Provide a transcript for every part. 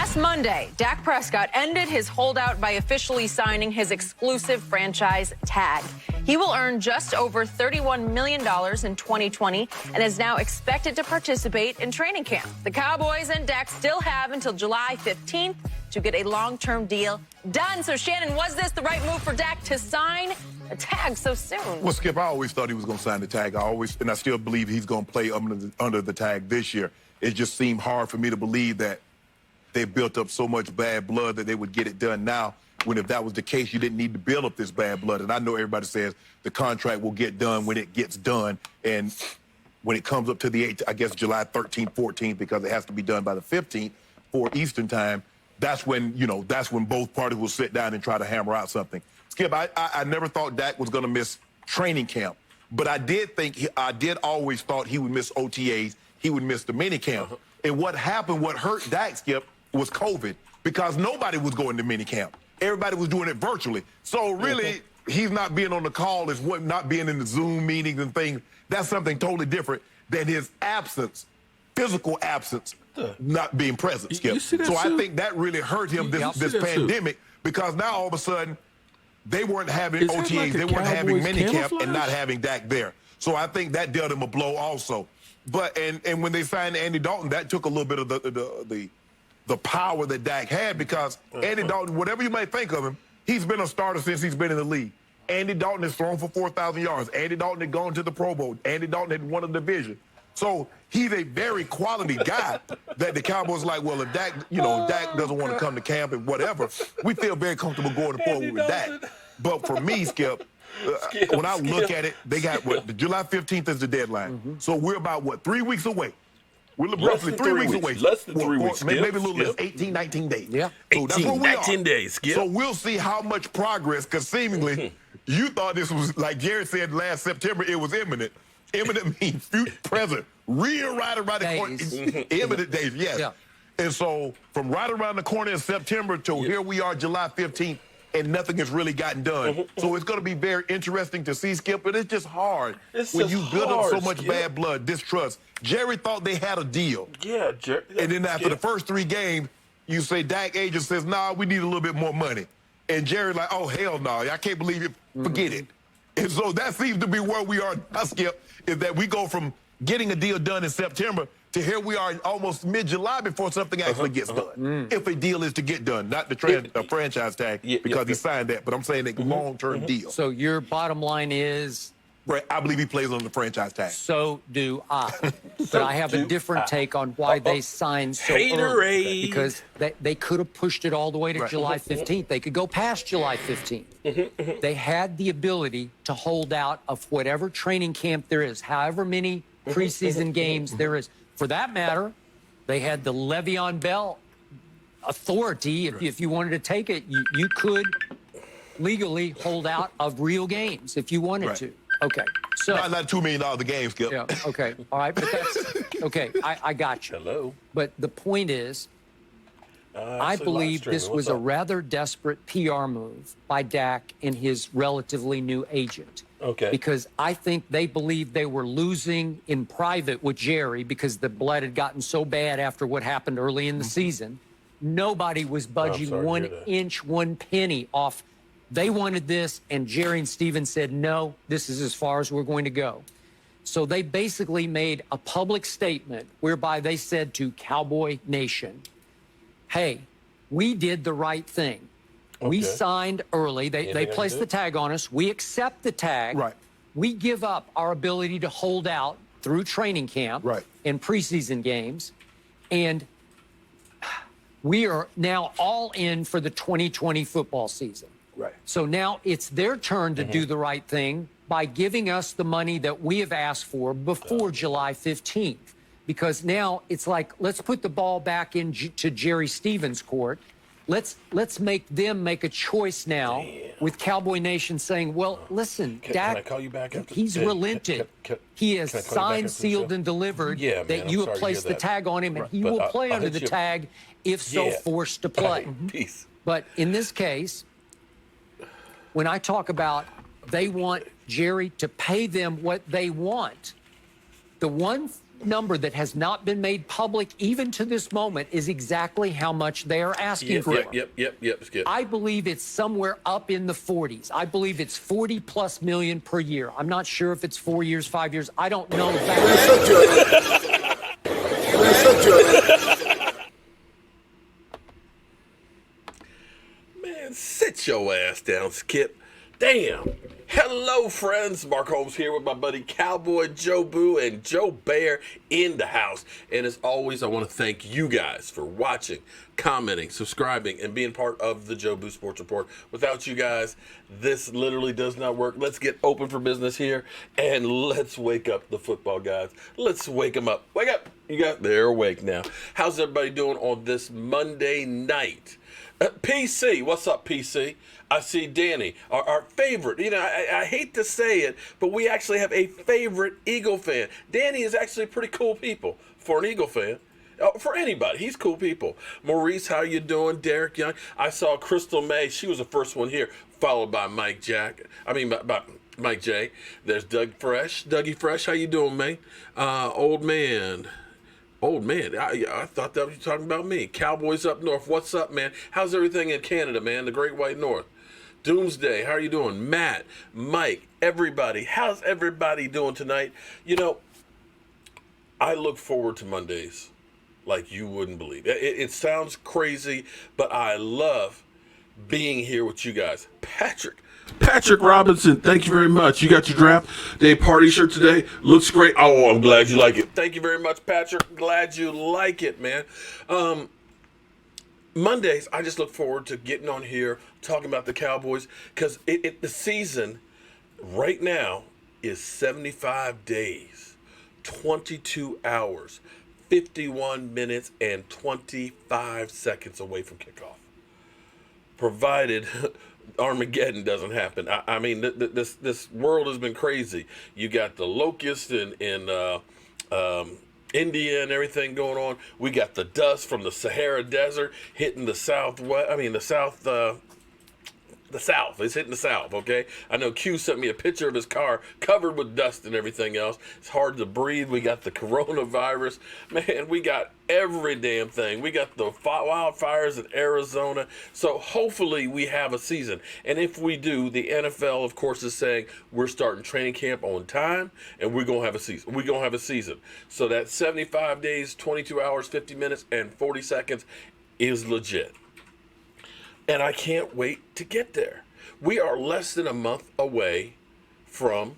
Last Monday, Dak Prescott ended his holdout by officially signing his exclusive franchise tag. He will earn just over $31 million in 2020 and is now expected to participate in training camp. The Cowboys and Dak still have until July 15th to get a long-term deal done. So, Shannon, was this the right move for Dak to sign a tag so soon? Well, Skip, I always thought he was going to sign the tag. And I still believe he's going to play under the tag this year. It just seemed hard for me to believe that they built up so much bad blood that they would get it done now, when if that was the case, you didn't need to build up this bad blood. And I know everybody says the contract will get done when it gets done. And when it comes up to the 8th, I guess July 13th, 14th, because it has to be done by the 15th for Eastern time, that's when, that's when both parties will sit down and try to hammer out something. Skip, I never thought Dak was going to miss training camp, but I did always thought he would miss OTAs, he would miss the mini camp. And what hurt Dak, Skip, was COVID, because nobody was going to mini camp. Everybody was doing it virtually. So really, he's not being on the call, is what not being in the Zoom meetings and things. That's something totally different than his absence, physical absence, not being present, Skip. So I think that really hurt him this pandemic, because now all of a sudden they weren't having OTAs, they weren't having mini camp and not having Dak there. So I think that dealt him a blow also. But and when they signed Andy Dalton, that took a little bit of the power that Dak had, because Andy Dalton, whatever you might think of him, he's been a starter since he's been in the league. Andy Dalton has thrown for 4,000 yards. Andy Dalton had gone to the Pro Bowl. Andy Dalton had won a division. So he's a very quality guy that the Cowboys like, well, if Dak, Dak doesn't want to come to camp and whatever, we feel very comfortable going forward with Dak. But for me, Skip, when I look at it, they got the July 15th is the deadline. So we're about, 3 weeks away? We're roughly 3 weeks away. Less than 3 weeks. Maybe a little less, 18, 19 days. Yeah. So that's where we 19 are. days, Skip. So we'll see how much progress, because seemingly you thought this was, like Jared said last September, it was imminent. Imminent means future, present, real right around the corner. Imminent days, yes. Yeah. And so from right around the corner in September till here we are, July 15th, and nothing has really gotten done. So it's going to be very interesting to see, Skip, but it's just hard when you build up so much bad blood, distrust. Jerry thought they had a deal. Yeah, Jerry. And then after the first 3 games, you say Dak agent says, nah, we need a little bit more money. And Jerry like, oh, hell no, I can't believe it. Forget it. And so that seems to be where we are now, Skip, is that we go from getting a deal done in September to here we are almost mid-July before something actually gets done. If a deal is to get done, not the franchise tag, because he signed that, but I'm saying a long-term deal. So your bottom line is? Right, I believe he plays on the franchise tag. So do I. But I have a different take on why they signed so early. Because they could have pushed it all the way to July 15th. They could go past July 15th. They had the ability to hold out of whatever training camp there is, however many preseason games there is. For that matter, they had the Le'Veon Bell authority. If you wanted to take it, you could legally hold out of real games if you wanted to. Okay. So not $2 million a game, Skip. Yeah, okay. All right, but that's okay. I got you. Hello. But the point is, I believe this was a rather desperate PR move by Dak and his relatively new agent. Okay. Because I think they believed they were losing in private with Jerry because the blood had gotten so bad after what happened early in the season. Nobody was budging 1 inch, 1 penny off. They wanted this, and Jerry and Steven said, no, this is as far as we're going to go. So they basically made a public statement whereby they said to Cowboy Nation, hey, we did the right thing. We signed early. They placed the tag on us. We accept the tag. Right. We give up our ability to hold out through training camp and preseason games. And we are now all in for the 2020 football season. Right. So now it's their turn to do the right thing by giving us the money that we have asked for before July 15th. Because now it's like, let's put the ball back into Jerry Stevens' court. Let's make them make a choice now with Cowboy Nation saying, well, listen, Dak, can I call you back after? He's relented. He has signed, sealed, and delivered that you have placed the tag on him, and he will play under the tag if so forced to play. Peace. But in this case, when I talk about they want Jerry to pay them what they want, the one number that has not been made public even to this moment is exactly how much they are asking for. Yep, Skip. I believe it's somewhere up in the 40s. I believe it's 40+ million per year. I'm not sure if it's 4 years, 5 years. I don't know that. Man, sit your ass down, Skip. Damn. Hello, friends. Mark Holmes here with my buddy Cowboy Joe Boo and Joe Bear in the house. And as always, I want to thank you guys for watching, commenting, subscribing, and being part of the Joe Boo Sports Report. Without you guys, this literally does not work. Let's get open for business here, and let's wake up the football guys. Let's wake them up. Wake up. They're awake now. How's everybody doing on this Monday night? PC, what's up, PC? I see Danny, our favorite. You know, I hate to say it, but we actually have a favorite Eagle fan. Danny is actually pretty cool people for an Eagle fan. For anybody, he's cool people. Maurice, how you doing? Derek Young. I saw Crystal May. She was the first one here, followed by Mike Jack. by Mike J. There's Doug Fresh. Dougie Fresh, how you doing, man? Old man, I thought that was you talking about me. Cowboys up north. What's up, man? How's everything in Canada, man? The Great White North. Doomsday, how are you doing? Matt, Mike, everybody. How's everybody doing tonight? You know, I look forward to Mondays like you wouldn't believe. It sounds crazy, but I love being here with you guys. Patrick Robinson, thank you very much. You got your draft day party shirt today. Looks great. Oh, I'm glad you like it. Thank you very much, Patrick. Glad you like it, man. Mondays, I just look forward to getting on here, talking about the Cowboys, because the season right now is 75 days, 22 hours, 51 minutes, and 25 seconds away from kickoff. Provided Armageddon doesn't happen. I mean, this world has been crazy. You got the locust in India and everything going on. We got the dust from the Sahara Desert hitting the southwest. I mean, the south. It's hitting the south, okay? I know Q sent me a picture of his car covered with dust and everything else. It's hard to breathe. We got the coronavirus. Man, we got every damn thing. We got the wildfires in Arizona. So hopefully we have a season. And if we do, the NFL, of course, is saying we're starting training camp on time and we're going to have a season. We're going to have a season. So that 75 days, 22 hours, 50 minutes, and 40 seconds is legit. And I can't wait to get there. We are less than a month away from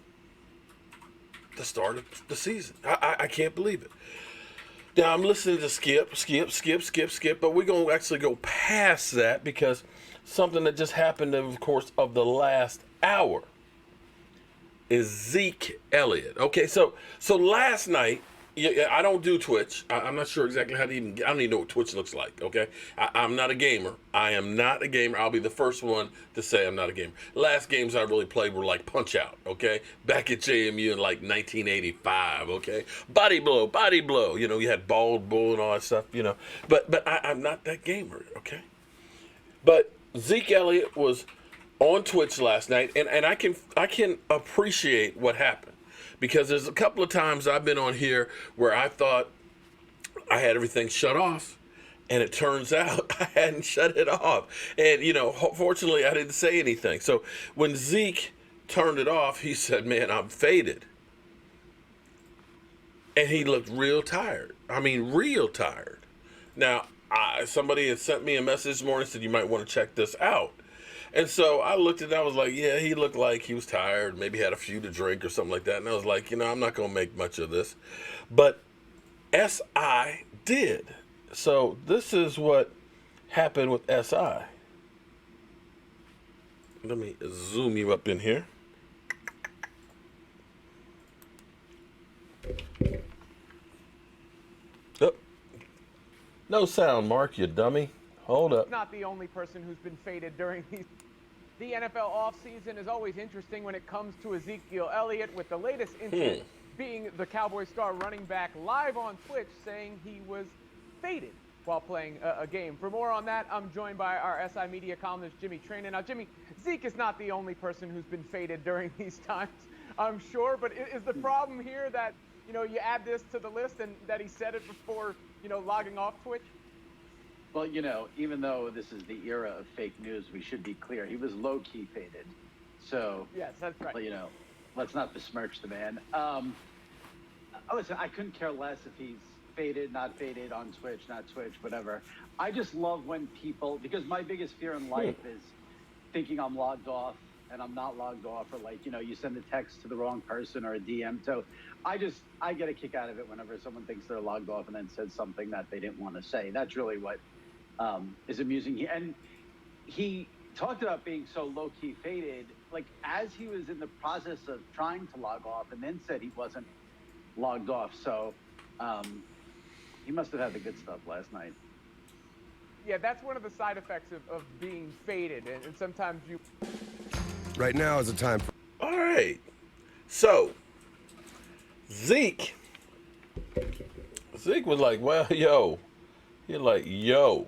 the start of the season. I can't believe it. Now, I'm listening to Skip, but we're going to actually go past that because something that just happened, of course, of the last hour is Zeke Elliott. Okay, so last night, I don't do Twitch. I'm not sure exactly how to even. I don't even know what Twitch looks like. Okay, I'm not a gamer. I am not a gamer. I'll be the first one to say I'm not a gamer. Last games I really played were like Punch Out. Okay, back at JMU in like 1985. Okay, Body Blow. You know, you had Bald Bull and all that stuff. You know, but I'm not that gamer. Okay, but Zeke Elliott was on Twitch last night, and I can appreciate what happened. Because there's a couple of times I've been on here where I thought I had everything shut off, and it turns out I hadn't shut it off. And, you know, fortunately, I didn't say anything. So when Zeke turned it off, he said, man, I'm faded. And he looked real tired. I mean, real tired. Now, somebody had sent me a message this morning and said, you might want to check this out. And so I looked at it, I was like, yeah, he looked like he was tired, maybe had a few to drink or something like that. And I was like, you know, I'm not going to make much of this. But SI did. So this is what happened with SI. Let me zoom you up in here. Oh. No sound, Mark, you dummy. Hold up. Not the only person who's been faded during these. The NFL offseason is always interesting when it comes to Ezekiel Elliott, with the latest incident being the Cowboys star running back live on Twitch saying he was faded while playing a game. For more on that, I'm joined by our SI Media columnist, Jimmy Traina. Now, Jimmy, Zeke is not the only person who's been faded during these times, I'm sure, but is the problem here that you add this to the list and that he said it before, logging off Twitch? Well, even though this is the era of fake news, we should be clear. He was low-key faded. So, yes, that's right. Let's not besmirch the man. Listen, I couldn't care less if he's faded, not faded, on Twitch, not Twitch, whatever. I just love when people, because my biggest fear in life is thinking I'm logged off and I'm not logged off, or you send a text to the wrong person or a DM. So I get a kick out of it whenever someone thinks they're logged off and then says something that they didn't want to say. That's really what is amusing. And he talked about being so low-key faded, like as he was in the process of trying to log off, and then said he wasn't logged off. So he must have had the good stuff last night. Yeah, that's one of the side effects of being faded, and sometimes you... Right now is the time for... All right. So, Zeke was like, well, yo. You're like, yo.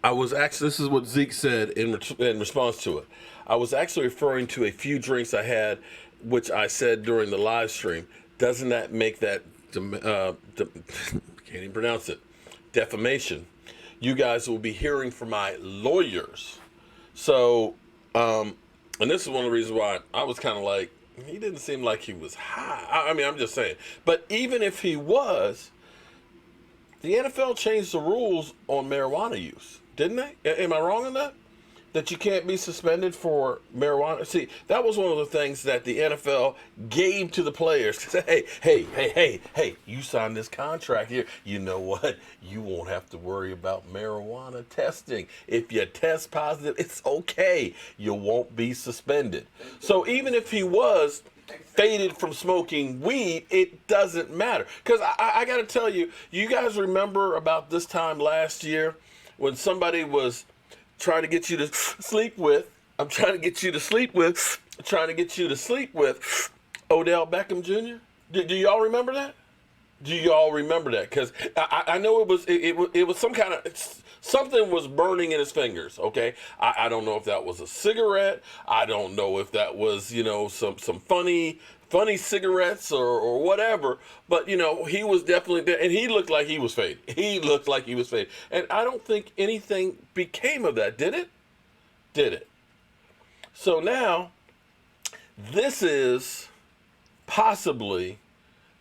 I was actually, this is what Zeke said in response to it. I was actually referring to a few drinks I had, which I said during the live stream. Doesn't that make that, can't even pronounce it, defamation? You guys will be hearing from my lawyers. So, and this is one of the reasons why I was kind of like, he didn't seem like he was high. I mean, I'm just saying. But even if he was, the NFL changed the rules on marijuana use, didn't they? Am I wrong on that? That you can't be suspended for marijuana? See, that was one of the things that the NFL gave to the players. Hey, you signed this contract here. You know what? You won't have to worry about marijuana testing. If you test positive, it's okay. You won't be suspended. So even if he was faded from smoking weed, it doesn't matter. Because I got to tell you, you guys remember about this time last year when somebody was trying to get you to sleep with, trying to get you to sleep with Odell Beckham Jr.? Do y'all remember that? Do y'all remember that? Because I know it was some kind of, something was burning in his fingers, okay? I don't know if that was a cigarette. I don't know if that was, some funny cigarettes or whatever. But, he was definitely there, and he looked like he was faded. And I don't think anything became of that, did it? So now, this is possibly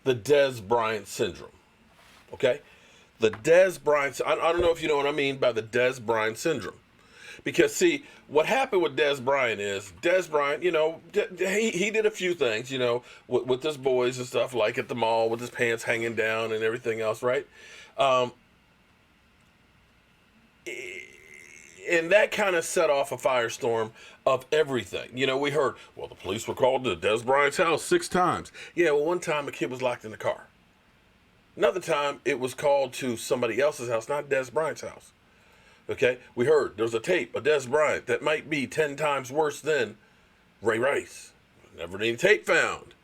the Dez Bryant syndrome, okay? The Dez Bryant, I don't know if you know what I mean by the Dez Bryant syndrome. Because, see, what happened with Dez Bryant is, Dez Bryant, he did a few things, with his boys and stuff, like at the mall with his pants hanging down and everything else, right? And that kind of set off a firestorm of everything. We heard, well, the police were called to Dez Bryant's house 6 times. Yeah, well, one time a kid was locked in the car. Another time it was called to somebody else's house, not Dez Bryant's house. Okay, we heard there was a tape of Dez Bryant that might be 10 times worse than Ray Rice. Never any tape found.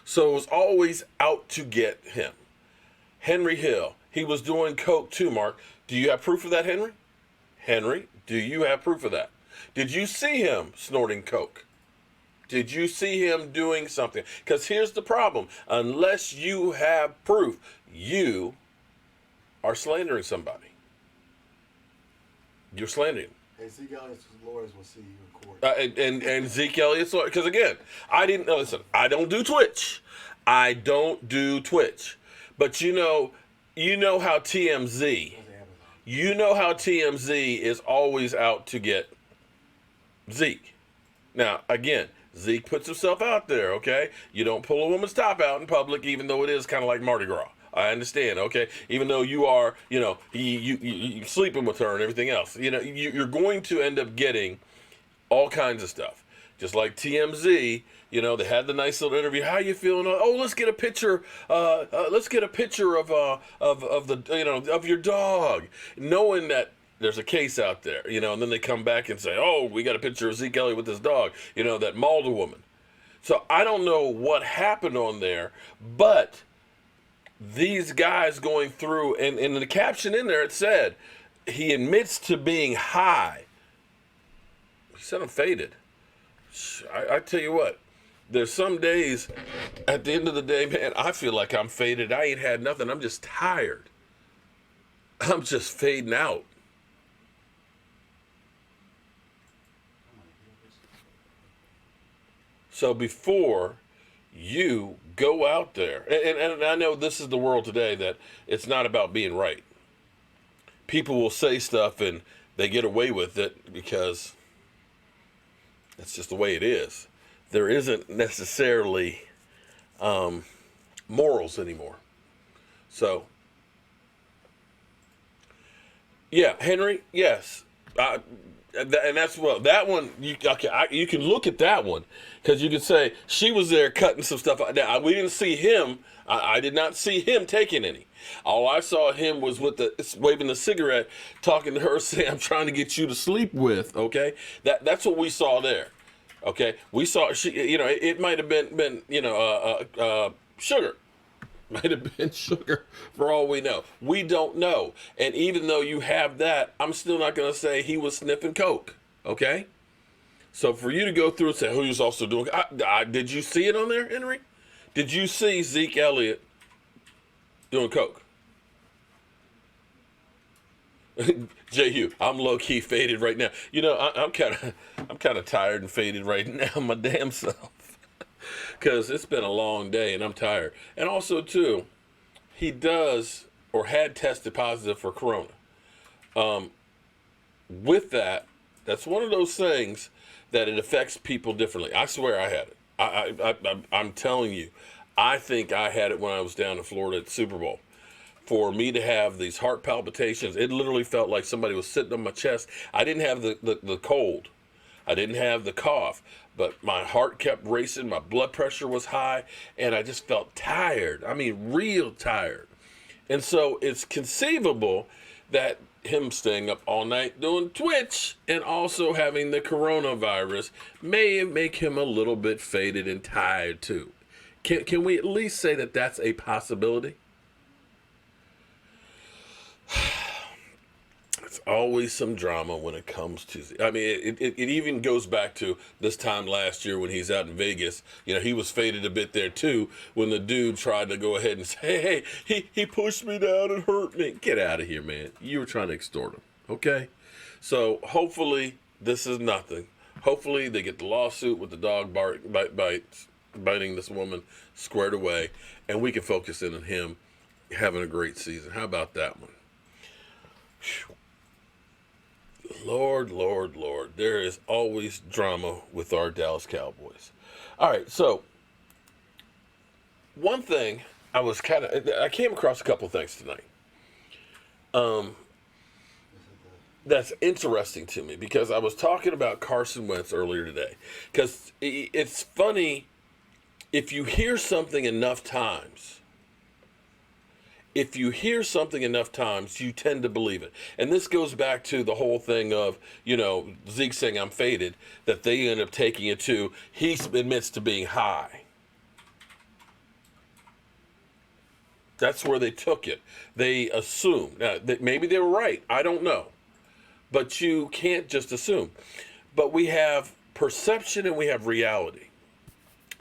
So it was always out to get him. Henry Hill, he was doing coke too, Mark. Do you have proof of that, Henry? Henry, do you have proof of that? Did you see him snorting coke? Did you see him doing something? Because here's the problem. Unless you have proof, you are slandering somebody. You're slandering. And Zeke Elliott's lawyers will see you in court. And Zeke Elliott's lawyers, because again, I don't do Twitch. But you know how TMZ, is always out to get Zeke. Now, again, Zeke puts himself out there, okay? You don't pull a woman's top out in public, even though it is kind of like Mardi Gras. I understand, okay? Even though you are, you sleeping with her and everything else. You're going to end up getting all kinds of stuff. Just like TMZ, they had the nice little interview. How you feeling? Oh, let's get a picture. Let's get a picture of your dog, knowing that there's a case out there, and then they come back and say, oh, we got a picture of Zeke Elliott with his dog, that mauled a woman. So I don't know what happened on there, but these guys going through, and in the caption in there, it said, he admits to being high. He said I'm faded. I tell you what, there's some days, at the end of the day, man, I feel like I'm faded. I ain't had nothing. I'm just tired. I'm just fading out. So before you go out there, and I know this is the world today that it's not about being right. People will say stuff and they get away with it because that's just the way it is. There isn't necessarily morals anymore. So, yeah, Henry, yes. And that's what that one. You can look at that one because you can say she was there cutting some stuff. Now we didn't see him. I did not see him taking any. All I saw him was with waving the cigarette, talking to her, saying, "I'm trying to get you to sleep with." Okay, that's what we saw there. Okay, we saw she. It might have been sugar. Might have been sugar for all we know. We don't know. And even though you have that, I'm still not going to say he was sniffing coke. Okay? So for you to go through and say, who was also doing, did you see it on there, Henry? Did you see Zeke Elliott doing coke? J.U., I'm low-key faded right now. I'm kind of tired and faded right now, my damn self. Because it's been a long day and I'm tired. And also, too, he does or had tested positive for corona. With that, that's one of those things that it affects people differently. I swear I had it. I'm telling you, I think I had it when I was down in Florida at the Super Bowl. For me to have these heart palpitations, it literally felt like somebody was sitting on my chest. I didn't have the cold. I didn't have the cough. But my heart kept racing, my blood pressure was high, and I just felt tired. I mean, real tired. And so it's conceivable that him staying up all night doing Twitch and also having the coronavirus may make him a little bit faded and tired too. Can we at least say that that's a possibility? It's always some drama when it comes to, I mean, it even goes back to this time last year when he's out in Vegas. He was faded a bit there too when the dude tried to go ahead and say, hey, he pushed me down and hurt me. Get out of here, man. You were trying to extort him, okay? So hopefully this is nothing. Hopefully they get the lawsuit with the dog biting this woman squared away, and we can focus in on him having a great season. How about that one? Whew. Lord, Lord, Lord, there is always drama with our Dallas Cowboys. All right, so one thing I came across a couple things tonight. That's interesting to me because I was talking about Carson Wentz earlier today. Because it's funny, if you hear something enough times, you tend to believe it. And this goes back to the whole thing of, Zeke saying I'm faded, that they end up taking it to, he admits to being high. That's where they took it. They assumed. Now, maybe they were right. I don't know. But you can't just assume. But we have perception and we have reality.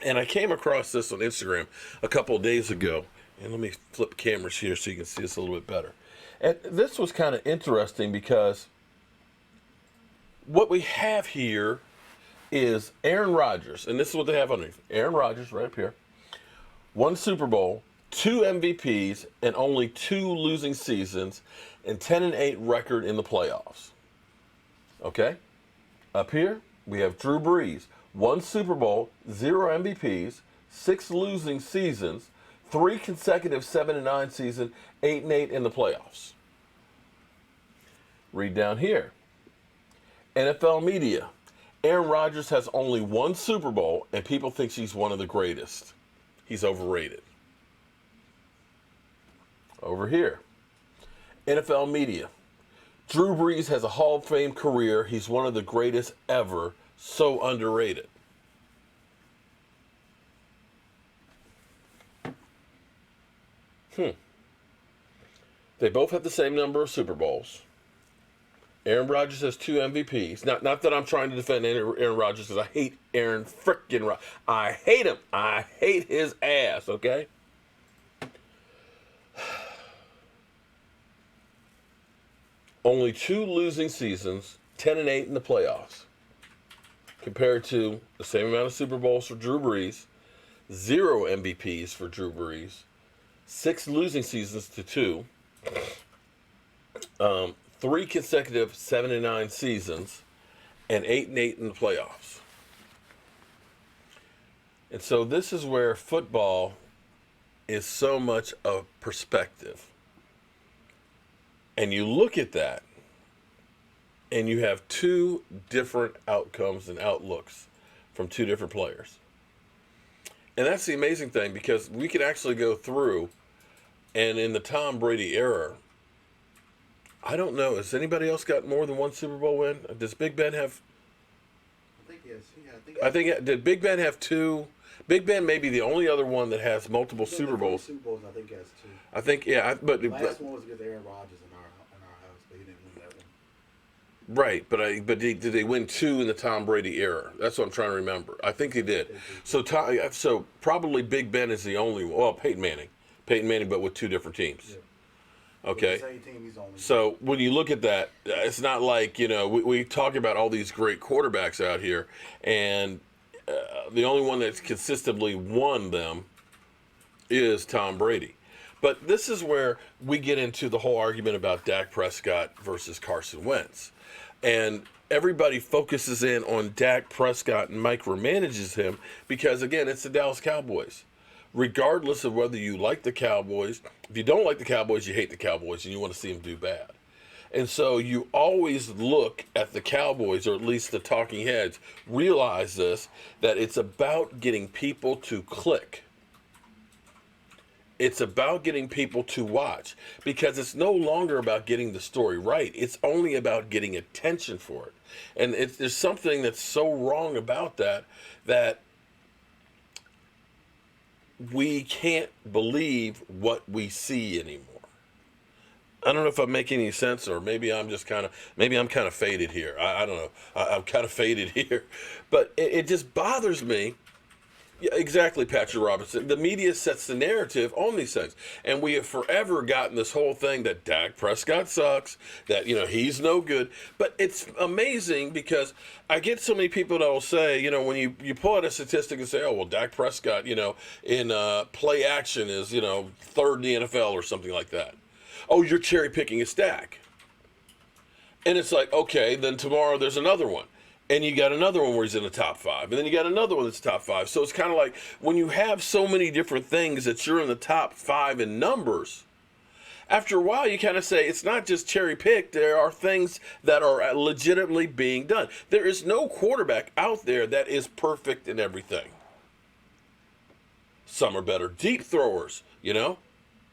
And I came across this on Instagram a couple of days ago. And let me flip cameras here so you can see this a little bit better. And this was kind of interesting because what we have here is Aaron Rodgers. And this is what they have underneath. Aaron Rodgers right up here. 1 Super Bowl, 2 MVPs, and only 2 losing seasons, and 10-8 record in the playoffs. Okay? Up here, we have Drew Brees. 1 Super Bowl, 0 MVPs, 6 losing seasons, 3 consecutive 7-9 season, 8-8 in the playoffs. Read down here. NFL media. Aaron Rodgers has only 1 Super Bowl, and people think he's one of the greatest. He's overrated. Over here. NFL media. Drew Brees has a Hall of Fame career. He's one of the greatest ever. So underrated. They both have the same number of Super Bowls. Aaron Rodgers has 2 MVPs. Not that I'm trying to defend Aaron Rodgers, because I hate Aaron frickin' Rodgers. I hate him. I hate his ass, okay? Only 2 losing seasons, 10-8 in the playoffs, compared to the same amount of Super Bowls for Drew Brees, 0 MVPs for Drew Brees, 6 losing seasons to 2, 3 consecutive 7-9 seasons, and 8-8 in the playoffs. And so this is where football is so much of perspective. And you look at that, and you have 2 different outcomes and outlooks from 2 different players. And that's the amazing thing, because we can actually go through, and in the Tom Brady era, I don't know, has anybody else got more than 1 Super Bowl win? Does Big Ben have? I think yes. Did Big Ben have 2? Big Ben may be the only other one that has multiple Super Bowls. Super Bowls, I think he has 2. I think, yeah, but The last one was against Aaron Rodgers in our house, but he didn't win that one. right. But did they win 2 in the Tom Brady era? That's what I'm trying to remember. I think they did. So probably Big Ben is the only one. Well, Peyton Manning, but with 2 different teams. Yeah. Okay. The same team, he's only So when you look at that, it's not like, we talk about all these great quarterbacks out here, and the only one that's consistently won them is Tom Brady. But this is where we get into the whole argument about Dak Prescott versus Carson Wentz. And everybody focuses in on Dak Prescott and micromanages him because, again, it's the Dallas Cowboys. Regardless of whether you like the Cowboys, if you don't like the Cowboys, you hate the Cowboys and you want to see them do bad. And so you always look at the Cowboys, or at least the talking heads, realize this, that it's about getting people to click. It's about getting people to watch, because it's no longer about getting the story right. It's only about getting attention for it. And there's something that's so wrong about that we can't believe what we see anymore. I don't know if I'm making any sense, or maybe I'm kind of faded here. I don't know. I'm kind of faded here, but it just bothers me. Yeah, exactly, Patrick Robinson. The media sets the narrative on these things, and we have forever gotten this whole thing that Dak Prescott sucks, that he's no good. But it's amazing, because I get so many people that will say, when you pull out a statistic and say, oh well, Dak Prescott, in play action is 3rd in the NFL or something like that. Oh, you're cherry picking a stack. And it's like, okay, then tomorrow there's another one. And you got another one where he's in the top 5. And then you got another one that's top 5. So it's kind of like when you have so many different things that you're in the top 5 in numbers, after a while you kind of say it's not just cherry picked. There are things that are legitimately being done. There is no quarterback out there that is perfect in everything. Some are better deep throwers,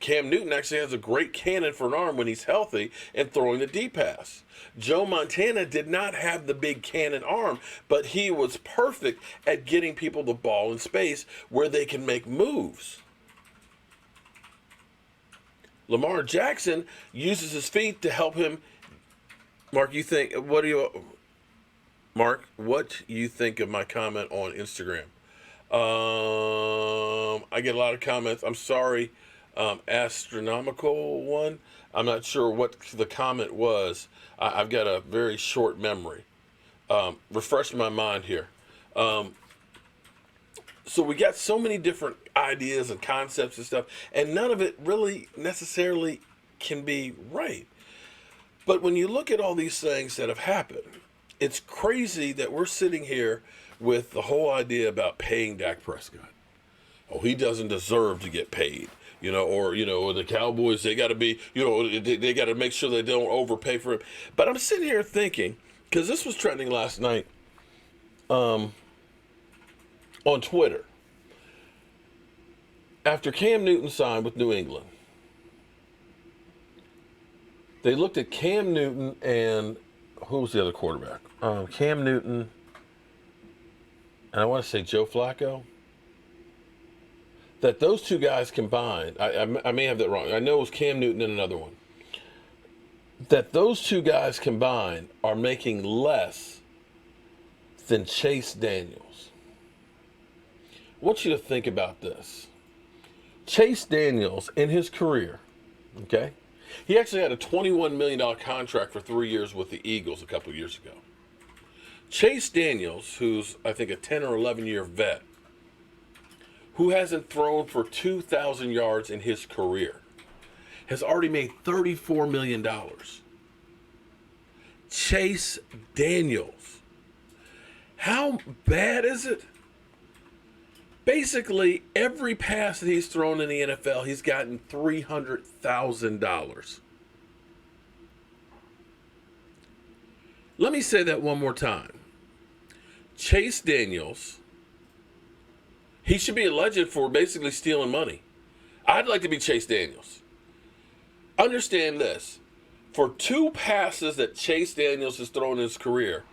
Cam Newton actually has a great cannon for an arm when he's healthy and throwing the deep pass. Joe Montana did not have the big cannon arm, but he was perfect at getting people the ball in space where they can make moves. Lamar Jackson uses his feet to help him. Mark, what you think of my comment on Instagram? I get a lot of comments. I'm sorry. Astronomical one. I'm not sure what the comment was. I've got a very short memory. Refresh my mind here. So we got so many different ideas and concepts and stuff, and none of it really necessarily can be right. But when you look at all these things that have happened, it's crazy that we're sitting here with the whole idea about paying Dak Prescott. Oh, he doesn't deserve to get paid. Or the Cowboys, they got to be, they got to make sure they don't overpay for him. But I'm sitting here thinking, because this was trending last night on Twitter. After Cam Newton signed with New England, they looked at Cam Newton and who was the other quarterback? Cam Newton, and I want to say Joe Flacco. That those two guys combined, I may have that wrong. I know it was Cam Newton and another one. that those two guys combined are making less than Chase Daniels. I want you to think about this. Chase Daniels, in his career, okay, he actually had a $21 million contract for 3 years with the Eagles a couple of years ago. Chase Daniels, who's, I think, a 10 or 11-year vet, who hasn't thrown for 2,000 yards in his career, has already made $34 million. Chase Daniels. How bad is it? Basically, every pass that he's thrown in the NFL, he's gotten $300,000. Let me say that one more time. Chase Daniels, he should be a legend for basically stealing money. I'd like to be Chase Daniels. Understand this. For 2 passes that Chase Daniels has thrown in his career,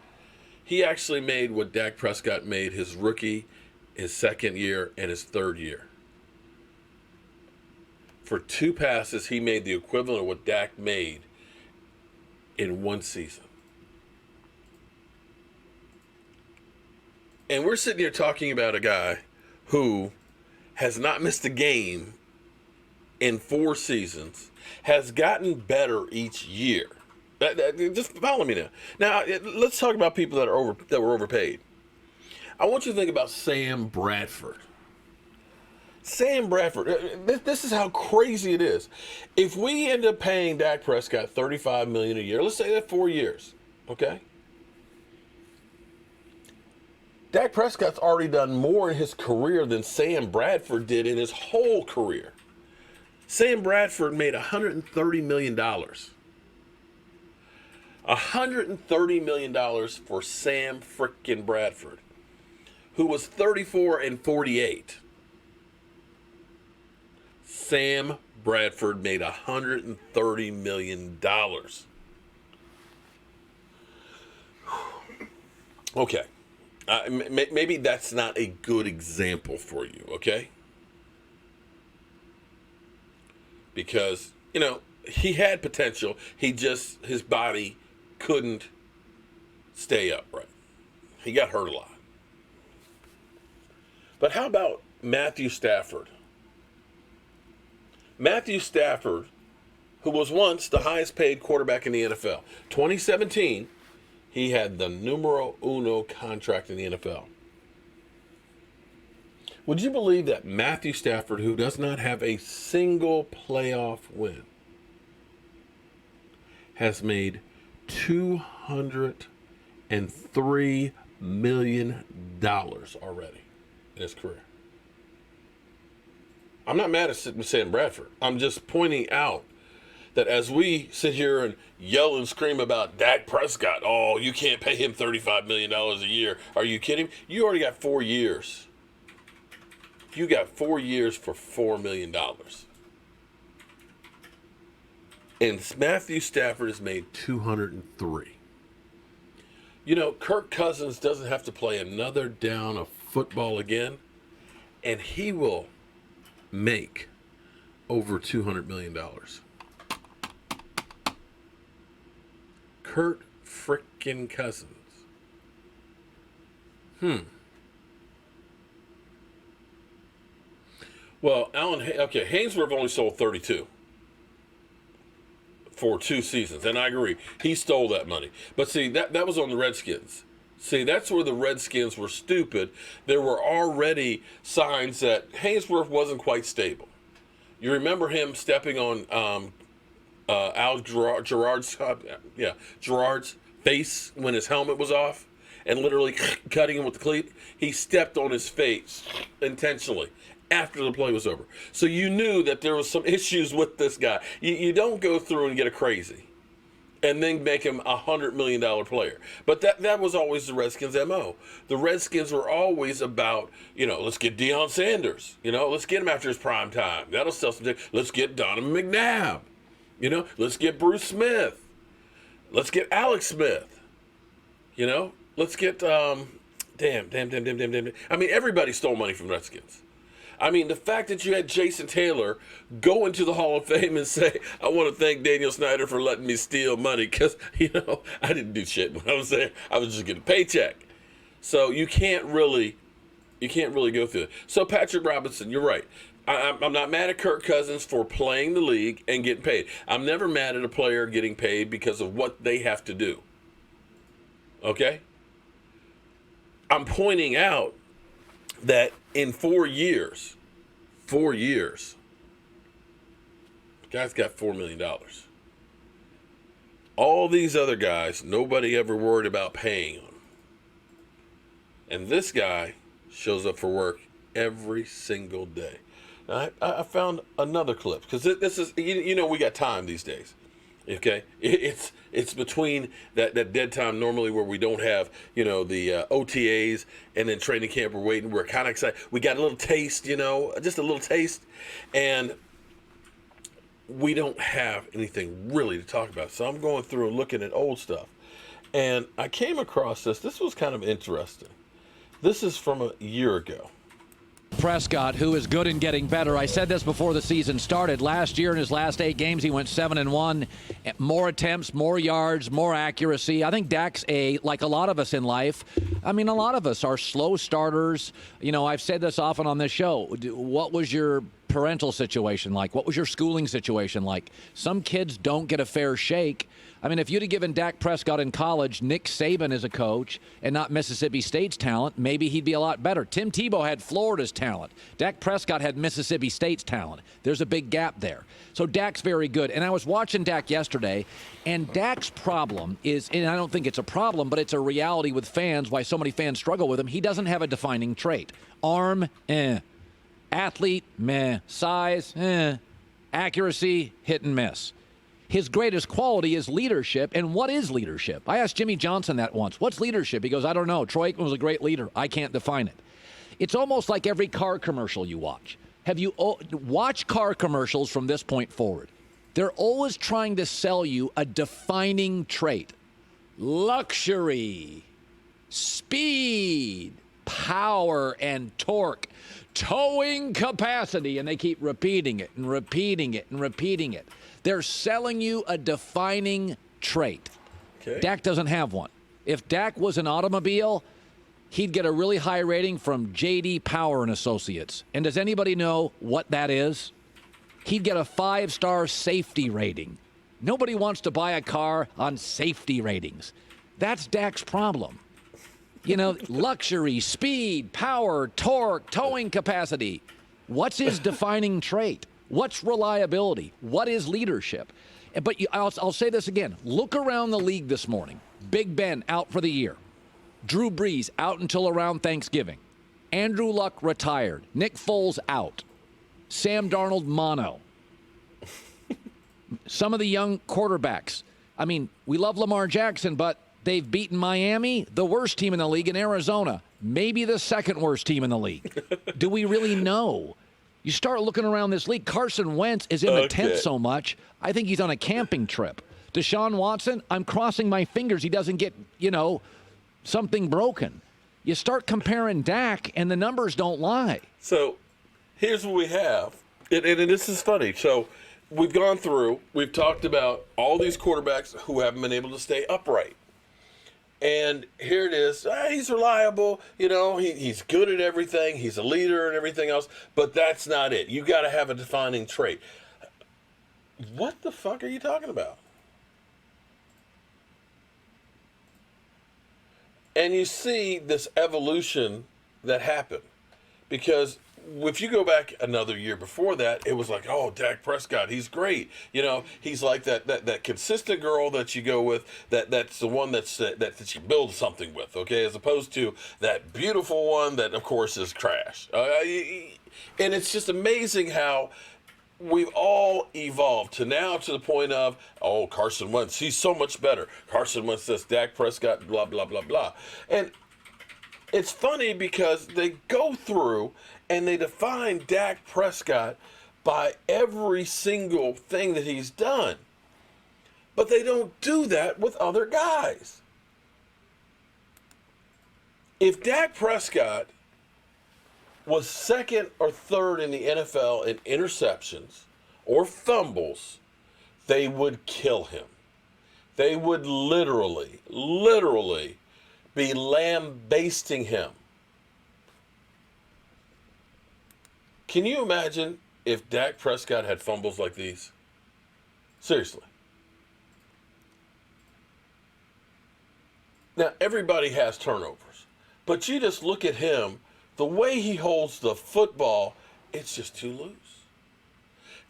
he actually made what Dak Prescott made his rookie, his second year, and his third year. For 2 passes, he made the equivalent of what Dak made in 1 season. And we're sitting here talking about a guy who has not missed a game in 4 seasons, has gotten better each year. Just follow me now. Now, let's talk about people that were overpaid. I want you to think about Sam Bradford. Sam Bradford, this is how crazy it is. If we end up paying Dak Prescott $35 million a year, let's say that 4 years, okay? Dak Prescott's already done more in his career than Sam Bradford did in his whole career. Sam Bradford made $130 million. $130 million for Sam frickin' Bradford, who was 34 and 48. Sam Bradford made $130 million. Okay. Maybe that's not a good example for you, okay? Because, he had potential. His body couldn't stay upright. He got hurt a lot. But how about Matthew Stafford? Matthew Stafford, who was once the highest paid quarterback in the NFL. 2017, he had the numero uno contract in the NFL. Would you believe that Matthew Stafford, who does not have a single playoff win, has made $203 million already in his career? I'm not mad at Sam Bradford. I'm just pointing out that as we sit here and yell and scream about Dak Prescott, oh, you can't pay him $35 million a year. Are you kidding? You already got 4 years. You got 4 years for $4 million. And Matthew Stafford has made 203. Kirk Cousins doesn't have to play another down of football again, and he will make over $200 million. Kirk frickin' Cousins. Well, Hainsworth only sold 32 for 2 seasons, and I agree. He stole that money. But see, that was on the Redskins. See, that's where the Redskins were stupid. There were already signs that Hainsworth wasn't quite stable. You remember him stepping on Gerard's face when his helmet was off and literally cutting him with the cleat? He stepped on his face intentionally after the play was over. So you knew that there was some issues with this guy. You don't go through and get a crazy and then make him a $100 million player. But that was always the Redskins' MO. The Redskins were always about, let's get Deion Sanders. Let's get him after his prime time. That'll sell some tickets. Let's get Donovan McNabb. Let's get Bruce Smith. Let's get Alex Smith. Let's get, damn. I mean, everybody stole money from the Redskins. I mean, the fact that you had Jason Taylor go into the Hall of Fame and say, I want to thank Daniel Snyder for letting me steal money because, I didn't do shit when I was there. I was just getting a paycheck. So you can't really go through it. So Patrick Robinson, you're right. I'm not mad at Kirk Cousins for playing the league and getting paid. I'm never mad at a player getting paid because of what they have to do. Okay? I'm pointing out that in 4 years, the guy's got $4 million. All these other guys, nobody ever worried about paying them. And this guy shows up for work every single day. I found another clip because this is, we got time these days. Okay, it's between that dead time normally where we don't have the OTAs and then training camp. We're waiting. We're kind of excited. We got a little taste, just a little taste, and we don't have anything really to talk about. So I'm going through and looking at old stuff, and I came across this. This was kind of interesting. This is from a year ago. Prescott, who is good and getting better. I said this before the season started. Last year in his last 8 games, he went 7-1. More attempts, more yards, more accuracy. I think Dak's like a lot of us in life. I mean, a lot of us are slow starters. I've said this often on this show. What was your parental situation like? What was your schooling situation like? Some kids don't get a fair shake. I mean, if you'd have given Dak Prescott in college Nick Saban as a coach and not Mississippi State's talent, maybe he'd be a lot better. Tim Tebow had Florida's talent. Dak Prescott had Mississippi State's talent. There's a big gap there. So Dak's very good. And I was watching Dak yesterday, and Dak's problem is, and I don't think it's a problem, but it's a reality with fans, why so many fans struggle with him. He doesn't have a defining trait. Arm, athlete, meh. Size, accuracy, hit and miss. His greatest quality is leadership. And what is leadership? I asked Jimmy Johnson that once. What's leadership? He goes, I don't know. Troy Aikman was a great leader. I can't define it. It's almost like every car commercial you watch. Have you watched car commercials from this point forward? They're always trying to sell you a defining trait. Luxury, speed, power, and torque, towing capacity. And they keep repeating it and repeating it and repeating it. They're selling you a defining trait. Okay. Dak doesn't have one. If Dak was an automobile, he'd get a really high rating from J.D. Power and Associates. And does anybody know what that is? He'd get a 5-star safety rating. Nobody wants to buy a car on safety ratings. That's Dak's problem. Luxury, speed, power, torque, towing capacity. What's his defining trait? What's reliability? What is leadership? But I'll say this again. Look around the league this morning. Big Ben out for the year. Drew Brees out until around Thanksgiving. Andrew Luck retired. Nick Foles out. Sam Darnold mono. Some of the young quarterbacks. I mean, we love Lamar Jackson, but they've beaten Miami, the worst team in the league, and Arizona, maybe the second worst team in the league. Do we really know? You start looking around this league. Carson Wentz is in the tent so much, I think he's on a camping trip. Deshaun Watson, I'm crossing my fingers he doesn't get, something broken. You start comparing Dak, and the numbers don't lie. So here's what we have. And this is funny. So we've gone through, we've talked about all these quarterbacks who haven't been able to stay upright. And here it is. He's reliable. He's good at everything. He's a leader and everything else. But that's not it. You got to have a defining trait. What the fuck are you talking about? And you see this evolution that happened. Because if you go back another year before that, it was like, oh, Dak Prescott, he's great. He's like that consistent girl that you go with, that's the one that you build something with, okay, as opposed to that beautiful one that, of course, is trash. And it's just amazing how we've all evolved to the point of, oh, Carson Wentz, he's so much better. Carson Wentz says Dak Prescott, blah, blah, blah, blah. And it's funny because they go through and they define Dak Prescott by every single thing that he's done. But they don't do that with other guys. If Dak Prescott was second or third in the NFL in interceptions or fumbles, they would kill him. They would literally be lambasting him. Can you imagine if Dak Prescott had fumbles like these? Seriously. Now, everybody has turnovers, but you just look at him, the way he holds the football, it's just too loose.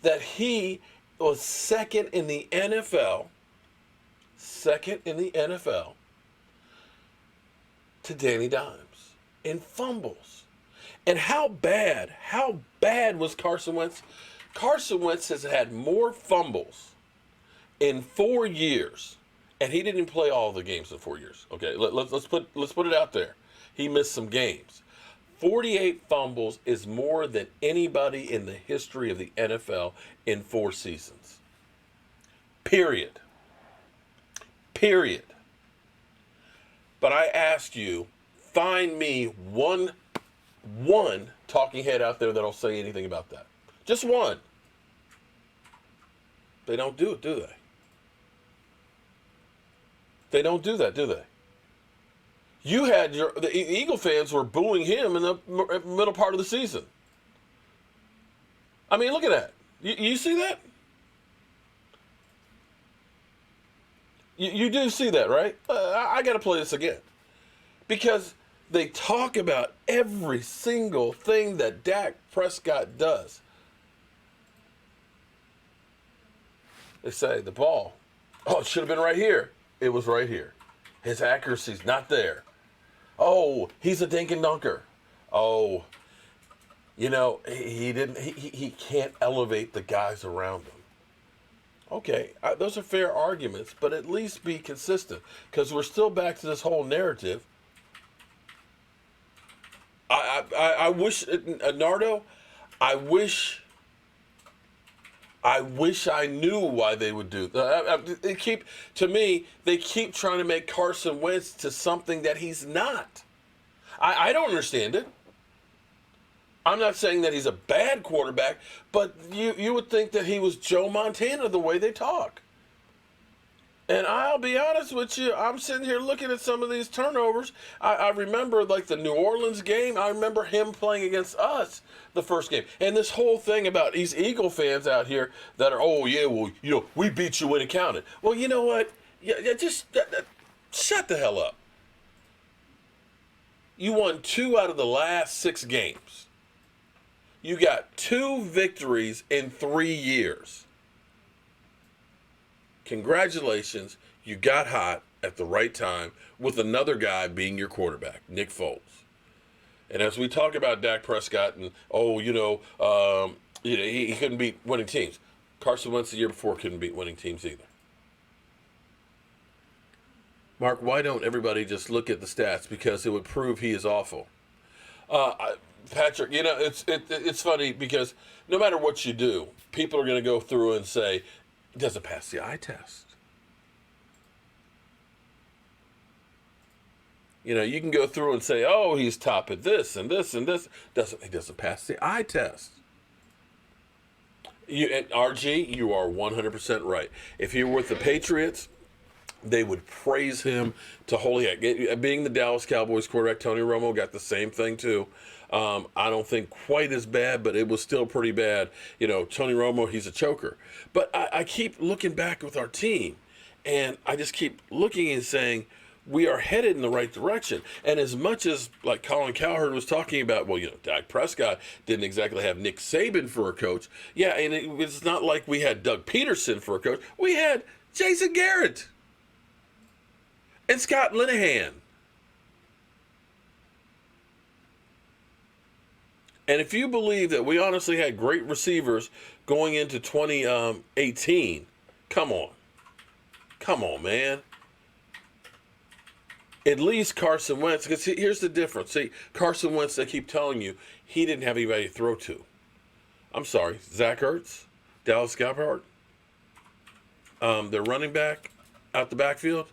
That he was second in the NFL to Danny Dimes in fumbles. And how bad was Carson Wentz? Carson Wentz has had more fumbles in 4 years, and he didn't play all the games in 4 years. Okay, let's put it out there. He missed some games. 48 fumbles is more than anybody in the history of the NFL in 4 seasons. Period. But I asked you, find me one talking head out there that'll say anything about that. Just one. They don't do it, do they? They don't do that, do they? You had the Eagle fans were booing him in the middle part of the season. I mean, look at that. You see that? You do see that, right? I got to play this again. Because they talk about every single thing that Dak Prescott does. They say the ball, it should have been right here. It was right here. His accuracy's not there. Oh, he's a dink and dunker. Oh, he can't elevate the guys around him. Okay, those are fair arguments, but at least be consistent, because we're still back to this whole narrative. I wish, Nardo, I wish I knew why they would do that. They keep trying to make Carson Wentz to something that he's not. I don't understand it. I'm not saying that he's a bad quarterback, but you would think that he was Joe Montana the way they talk. And I'll be honest with you, I'm sitting here looking at some of these turnovers. I remember like the New Orleans game. I remember him playing against us the first game. And this whole thing about these Eagle fans out here that are, we beat you when it counted. Well, you know what? Shut the hell up. You won 2 out of the last 6 games. You got 2 victories in 3 years. Congratulations, you got hot at the right time with another guy being your quarterback, Nick Foles. And as we talk about Dak Prescott and, he couldn't beat winning teams. Carson Wentz the year before couldn't beat winning teams either. Mark, why don't everybody just look at the stats? Because it would prove he is awful. Patrick, it's funny because no matter what you do, people are going to go through and say, he doesn't pass the eye test. You can go through and say, oh, he's top at this and this and this. He doesn't pass the eye test. RG, you are 100% right. If he were with the Patriots, they would praise him to holy heck. Being the Dallas Cowboys quarterback, Tony Romo got the same thing too. I don't think quite as bad, but it was still pretty bad. Tony Romo, he's a choker. But I keep looking back with our team, and I just keep looking and saying, we are headed in the right direction. And as much as, like Colin Cowherd was talking about, Dak Prescott didn't exactly have Nick Saban for a coach. Yeah, and it's not like we had Doug Peterson for a coach. We had Jason Garrett and Scott Linehan. And if you believe that we honestly had great receivers going into 2018, come on, man. At least Carson Wentz, because here's the difference. See, Carson Wentz, they keep telling you, he didn't have anybody to throw to. I'm sorry, Zach Ertz, Dallas Cowherd, their running back out the backfield,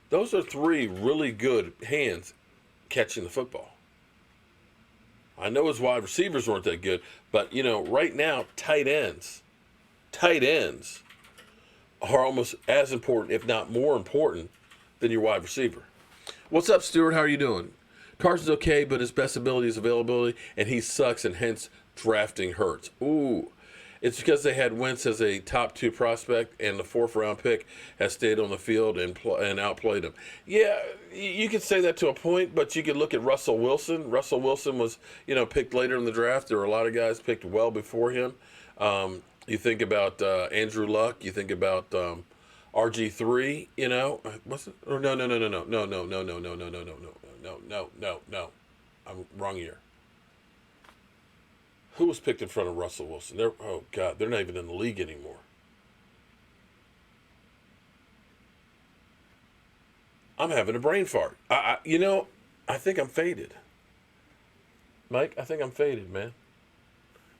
those are 3 really good hands catching the football. I know his wide receivers weren't that good, but, right now, tight ends are almost as important, if not more important, than your wide receiver. What's up, Stuart? How are you doing? Carson's okay, but his best ability is availability, and he sucks, and hence drafting hurts. Ooh. It's because they had Wentz as a top 2 prospect, and the 4th-round pick has stayed on the field and outplayed him. Yeah, you could say that to a point, but you could look at Russell Wilson. Russell Wilson was, picked later in the draft. There were a lot of guys picked well before him. You think about Andrew Luck. You think about RG3. What's it? Or no. I'm wrong year. Who was picked in front of Russell Wilson? They're not even in the league anymore. I'm having a brain fart. I think I'm faded. Mike, I think I'm faded, man.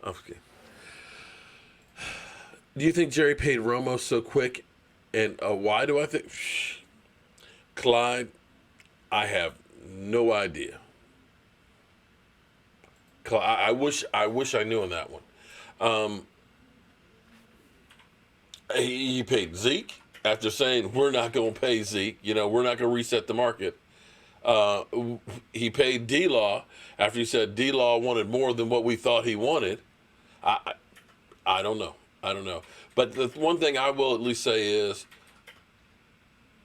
Okay. Do you think Jerry paid Romo so quick? And why do I think? Clyde, I have no idea. I wish I knew on that one. He paid Zeke after saying we're not going to pay Zeke. We're not going to reset the market. He paid D-Law after he said D-Law wanted more than what we thought he wanted. I don't know. But the one thing I will at least say is,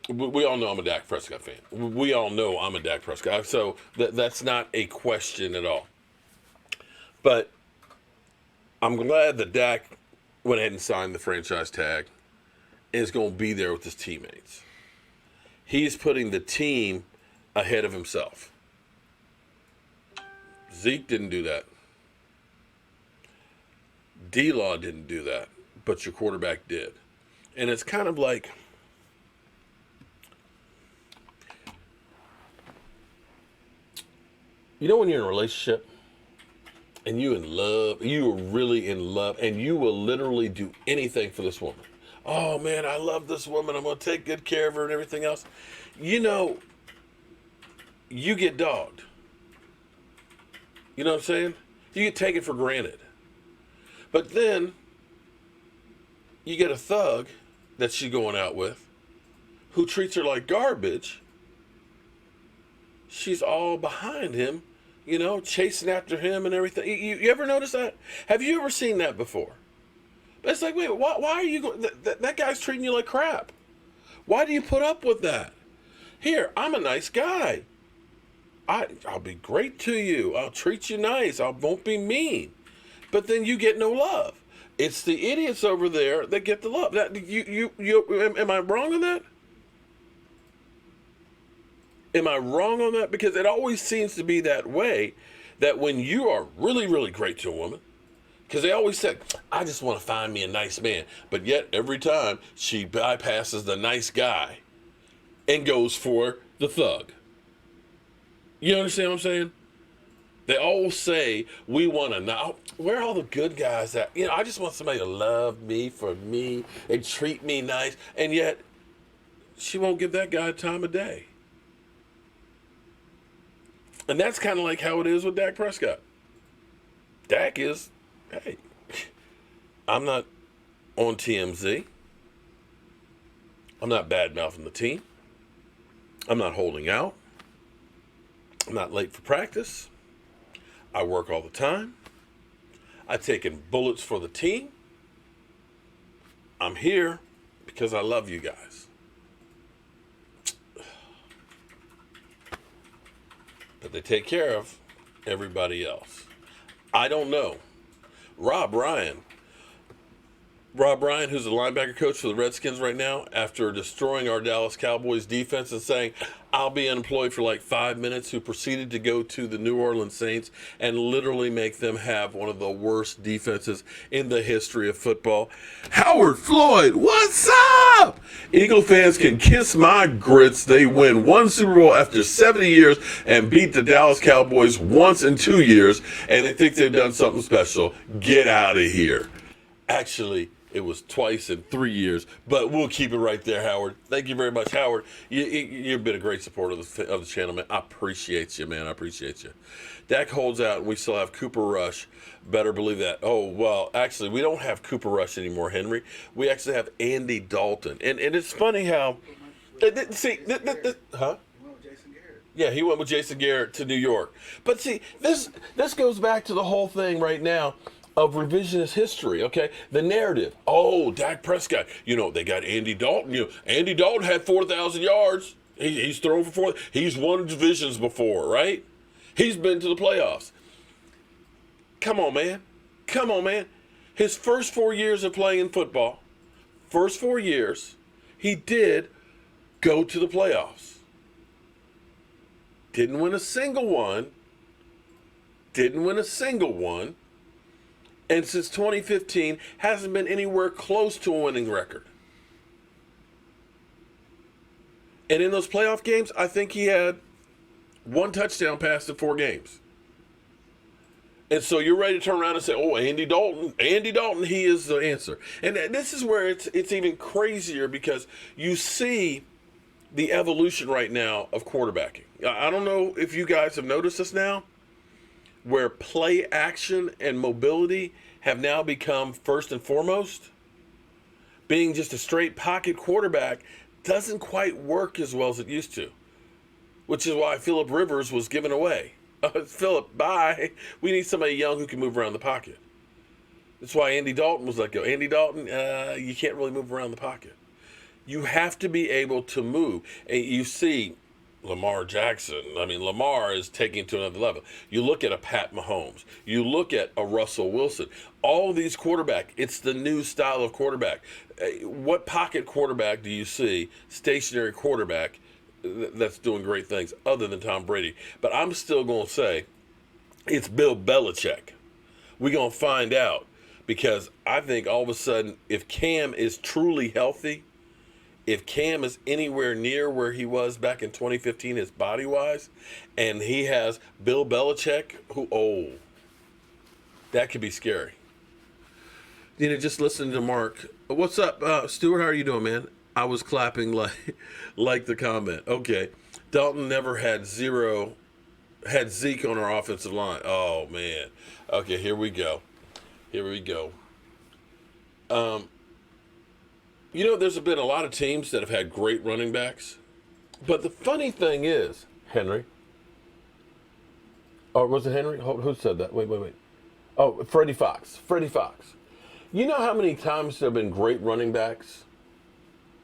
we all know I'm a Dak Prescott fan. We all know I'm a Dak Prescott. So that's not a question at all. But I'm glad that Dak went ahead and signed the franchise tag and is going to be there with his teammates. He's putting the team ahead of himself. Zeke didn't do that. D-Law didn't do that, but your quarterback did. And it's kind of like, when you're in a relationship and you are really in love, and you will literally do anything for this woman. Oh man, I love this woman. I'm going to take good care of her and everything else. You get dogged. You know what I'm saying? You get taken for granted. But then you get a thug that she's going out with who treats her like garbage. She's all behind him, chasing after him and everything. You ever notice that? Have you ever seen that before? It's like, wait, why are you going? That guy's treating you like crap. Why do you put up with that? Here, I'm a nice guy. I'll be great to you. I'll treat you nice. I won't be mean. But then you get no love. It's the idiots over there that get the love. Am I wrong on that? Am I wrong on that? Because it always seems to be that way, that when you are really, really great to a woman, because they always say, I just want to find me a nice man. But yet every time she bypasses the nice guy and goes for the thug. You understand what I'm saying? They all say, we want to know, where are all the good guys at? I just want somebody to love me for me and treat me nice. And yet she won't give that guy time of day. And that's kind of like how it is with Dak Prescott. Dak is, hey, I'm not on TMZ. I'm not bad-mouthing the team. I'm not holding out. I'm not late for practice. I work all the time. I've taken bullets for the team. I'm here because I love you guys. But they take care of everybody else. I don't know. Rob Ryan, who's the linebacker coach for the Redskins right now, after destroying our Dallas Cowboys defense and saying, I'll be unemployed for like 5 minutes, who proceeded to go to the New Orleans Saints and literally make them have one of the worst defenses in the history of football. Howard Floyd, what's up? Eagle fans can kiss my grits. They win one Super Bowl after 70 years and beat the Dallas Cowboys once in 2 years, and they think they've done something special. Get out of here. Actually, It was twice in 3 years, but we'll keep it right there, Howard. Thank you very much, Howard. You've been a great supporter of the channel, man. I appreciate you, man. I appreciate you. Dak holds out, and we still have Cooper Rush. Better believe that. Oh, well, actually, we don't have Cooper Rush anymore, Henry. We actually have Andy Dalton. And it's funny how... See, huh? Yeah, he went with Jason Garrett to New York. But see, this goes back to the whole thing right now of revisionist history, okay? The narrative. Oh, Dak Prescott. You know, they got Andy Dalton. You know, Andy Dalton had 4,000 yards. He's thrown for 4. He's won divisions before, right? He's been to the playoffs. Come on, man. Come on, man. His first 4 years of playing football, first 4 years, he did go to the playoffs. Didn't win a single one. Didn't win a single one. And since 2015, hasn't been anywhere close to a winning record. And in those playoff games, I think he had 1 touchdown pass in 4 games. And so you're ready to turn around and say, oh, Andy Dalton, he is the answer. And this is where it's even crazier because you see the evolution right now of quarterbacking. I don't know if you guys have noticed this now, where play action and mobility have now become first and foremost. Being just a straight pocket quarterback doesn't quite work as well as it used to, which is why Phillip Rivers was given away. Phillip, bye. We need somebody young who can move around the pocket. That's why Andy Dalton was let go. Andy Dalton, you can't really move around the pocket. You have to be able to move. And you see Lamar Jackson. I mean, Lamar is taking it to another level. You look at a Pat Mahomes. You look at a Russell Wilson. All these quarterbacks, it's the new style of quarterback. What pocket quarterback do you see, stationary quarterback, that's doing great things other than Tom Brady? But I'm still going to say it's Bill Belichick. We're going to find out because I think all of a sudden if Cam is truly healthy, if Cam is anywhere near where he was back in 2015, his body-wise, and he has Bill Belichick, that could be scary. You know, just listen to Mark. What's up, Stuart? How are you doing, man? I was clapping like the comment. Okay. Dalton never had Zeke on our offensive line. Oh, man. Okay, here we go. You know, there's been a lot of teams that have had great running backs. But the funny thing is, Henry. Oh, was it Henry? Who said that? Wait. Oh, Freddie Fox. You know how many times there have been great running backs?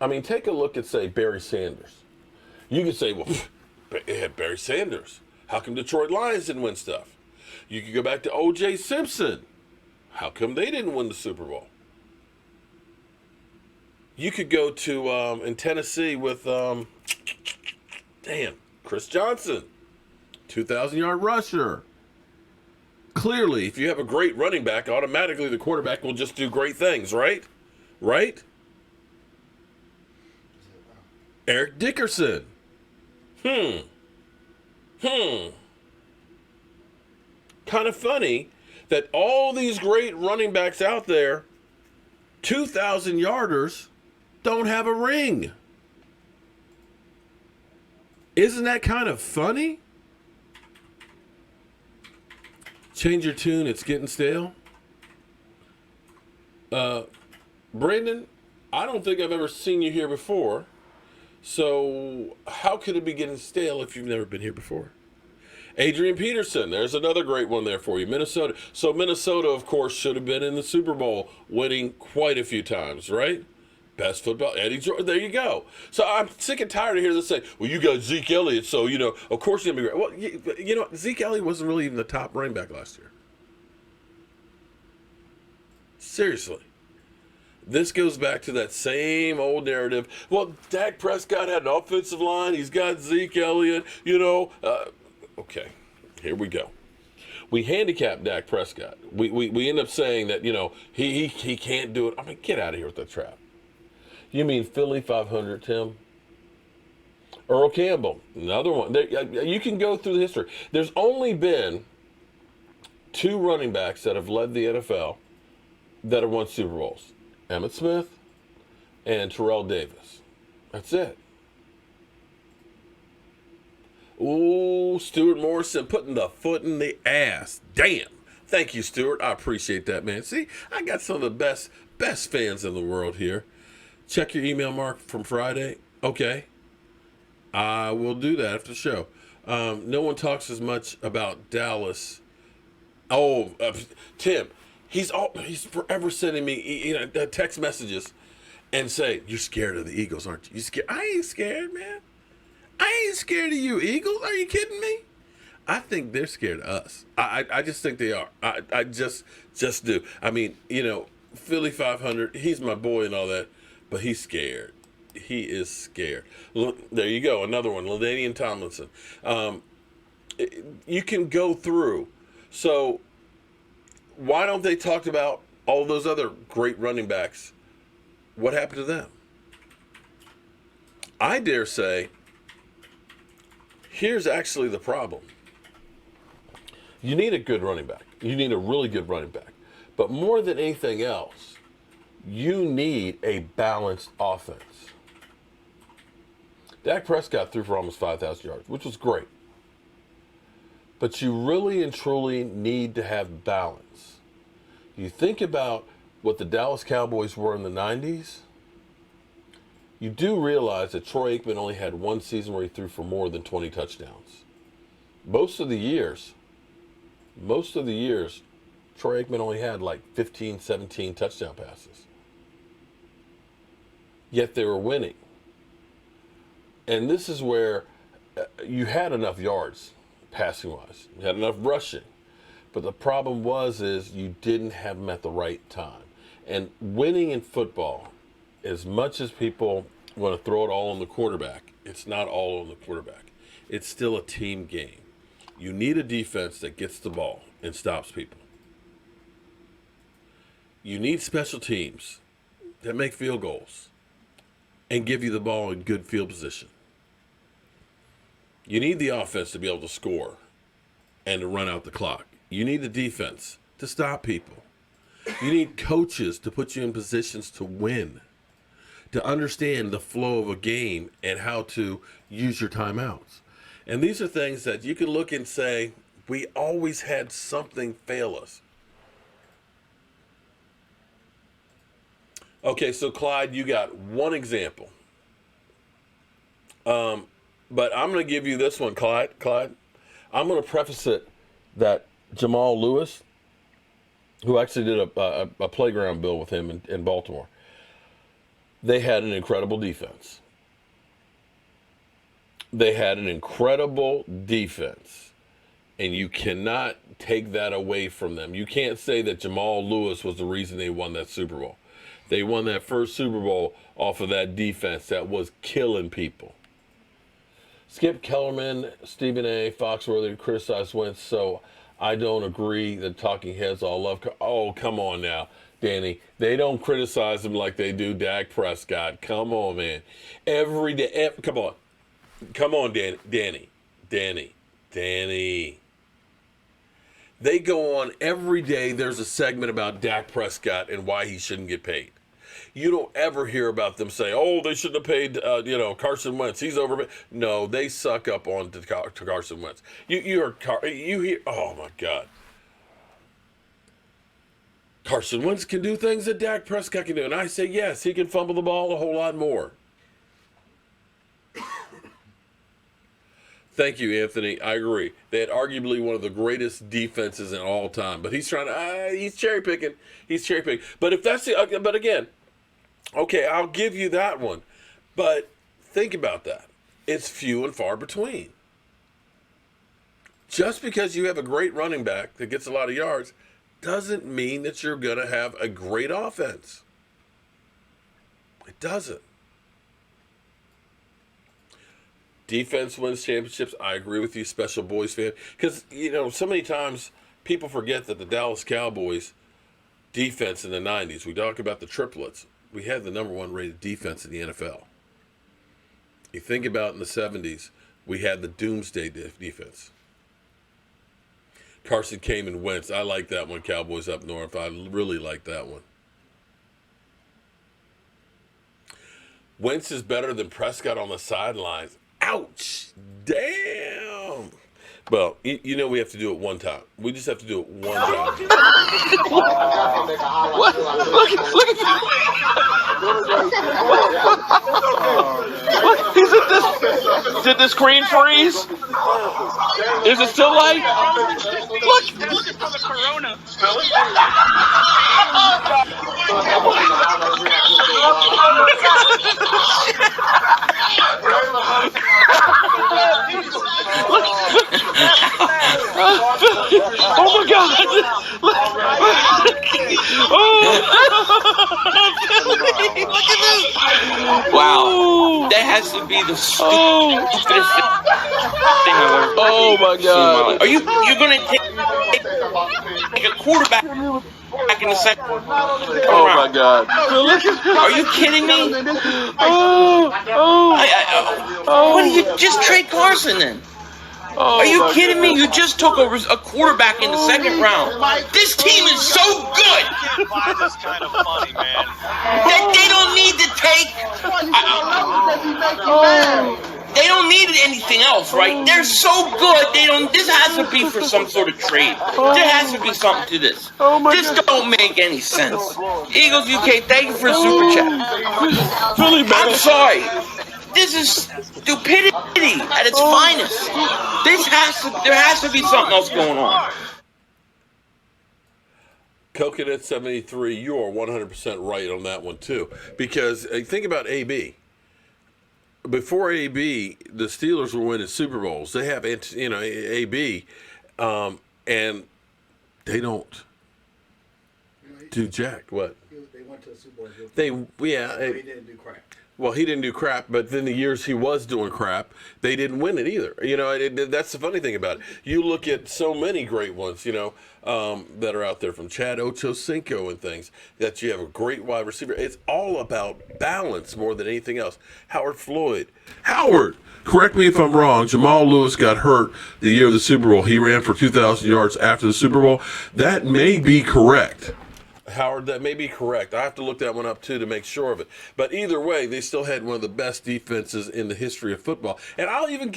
I mean, take a look at, say, Barry Sanders. You could say, well, it had Barry Sanders. How come Detroit Lions didn't win stuff? You could go back to O.J. Simpson. How come they didn't win the Super Bowl? You could go to in Tennessee with Chris Johnson, 2,000-yard rusher. Clearly, if you have a great running back, automatically the quarterback will just do great things, right? Eric Dickerson. Kind of funny that all these great running backs out there, 2,000-yarders, don't have a ring. Isn't that kind of funny? Change your tune, it's getting stale. Brandon, I don't think I've ever seen you here before. So how could it be getting stale if you've never been here before? Adrian Peterson, there's another great one there for you. Minnesota. So Minnesota, of course, should have been in the Super Bowl, winning quite a few times, right? Best football, Eddie Jordan. There you go. So I'm sick and tired of hearing this say, well, you got Zeke Elliott, so, you know, of course you're going to be great. Well, you know, Zeke Elliott wasn't really even the top running back last year. Seriously. This goes back to that same old narrative. Well, Dak Prescott had an offensive line. He's got Zeke Elliott, you know. Okay, here we go. We handicap Dak Prescott. We end up saying that, you know, he can't do it. I mean, get out of here with that trap. You mean Philly 500, Tim? Earl Campbell, another one. You can go through the history. There's only been 2 running backs that have led the NFL that have won Super Bowls. Emmitt Smith, and Terrell Davis. That's it. Ooh, Stuart Morrison putting the foot in the ass. Damn. Thank you, Stuart. I appreciate that, man. See, I got some of the best fans in the world here. Check your email, Mark, from Friday. Okay. I will do that after the show. No one talks as much about Dallas. Oh, Tim, he's forever sending me text messages and say, "You're scared of the Eagles, aren't you? You scared?" I ain't scared, man. I ain't scared of you, Eagles. Are you kidding me? I think they're scared of us. I just think they are. I just do. I mean, Philly 500, he's my boy and all that, but he's scared. He is scared. Look, there you go. Another one, LaDainian Tomlinson. You can go through. So why don't they talk about all those other great running backs? What happened to them? I dare say, here's actually the problem. You need a good running back. You need a really good running back. But more than anything else, you need a balanced offense. Dak Prescott threw for almost 5,000 yards, which was great. But you really and truly need to have balance. You think about what the Dallas Cowboys were in the 90s, you do realize that Troy Aikman only had one season where he threw for more than 20 touchdowns. Most of the years, Troy Aikman only had like 15, 17 touchdown passes. Yet they were winning. And this is where you had enough yards, passing-wise. You had enough rushing. But the problem is you didn't have them at the right time. And winning in football, as much as people want to throw it all on the quarterback, it's not all on the quarterback. It's still a team game. You need a defense that gets the ball and stops people. You need special teams that make field goals and give you the ball in good field position. You need the offense to be able to score and to run out the clock. You need the defense to stop people. You need coaches to put you in positions to win, to understand the flow of a game and how to use your timeouts. And these are things that you can look and say, we always had something fail us. Okay, so Clyde, you got one example. But I'm going to give you this one, Clyde. I'm going to preface it that Jamal Lewis, who actually did a playground bill with him in Baltimore, they had an incredible defense. And you cannot take that away from them. You can't say that Jamal Lewis was the reason they won that Super Bowl. They won that first Super Bowl off of that defense that was killing people. Skip Kellerman, Stephen A., Foxworthy criticized Wentz, so I don't agree that talking heads all love. Oh, come on now, Danny. They don't criticize him like they do Dak Prescott. Come on, man. Every day. Come on. Come on, Danny. They go on every day. There's a segment about Dak Prescott and why he shouldn't get paid. You don't ever hear about them say, "Oh, they shouldn't have paid, Carson Wentz. He's overpaid." No, they suck up on to Carson Wentz. You hear, oh my God. Carson Wentz can do things that Dak Prescott can do, and I say yes, he can fumble the ball a whole lot more. Thank you, Anthony. I agree. They had arguably one of the greatest defenses in all time, but he's trying to. He's cherry picking. But if that's but again. Okay, I'll give you that one. But think about that. It's few and far between. Just because you have a great running back that gets a lot of yards doesn't mean that you're going to have a great offense. It doesn't. Defense wins championships. I agree with you, special boys fan. Because, so many times people forget that the Dallas Cowboys defense in the 90s, we talk about the triplets. We had the number one rated defense in the NFL. You think about in the 70s, we had the doomsday defense. Carson came and Wentz. I like that one, Cowboys up north. I really like that one. Wentz is better than Prescott on the sidelines. Ouch. Damn. Well, you know we have to do it one time. We just have to do it one time. What? Look at that. What? He's at this. Did the screen freeze? Is it still light? Look. Looking for the corona. Oh my God! Look at this! Wow, that has to be the stupidest thing I've ever. Oh my God! Are you're gonna take a quarterback back in the second? Oh my God! Are you kidding me? Why did you just trade Carson then? Are you kidding me? You just took a quarterback in the second round. This team is so good. That's kind of funny, man. They don't need to take. They don't need anything else, right? They're so good. They don't. This has to be for some sort of trade. There has to be something to this. This don't make any sense. Eagles UK, thank you for the super chat. I'm sorry. This is stupidity at its finest. There has to be something else going on. Coconut 73, you are 100% right on that one too. Because think about AB. Before AB, the Steelers were winning Super Bowls. They have, AB, and they don't do jack. What? They went to the Super Bowl. They didn't do crap. Well, he didn't do crap, but then the years he was doing crap, they didn't win it either. That's the funny thing about it. You look at so many great ones, that are out there, from Chad Ochocinco and things, that you have a great wide receiver. It's all about balance more than anything else. Howard Floyd. Howard! Correct me if I'm wrong. Jamal Lewis got hurt the year of the Super Bowl. He ran for 2,000 yards after the Super Bowl. That may be correct. Howard, that may be correct. I have to look that one up, too, to make sure of it. But either way, they still had one of the best defenses in the history of football. And I'll even,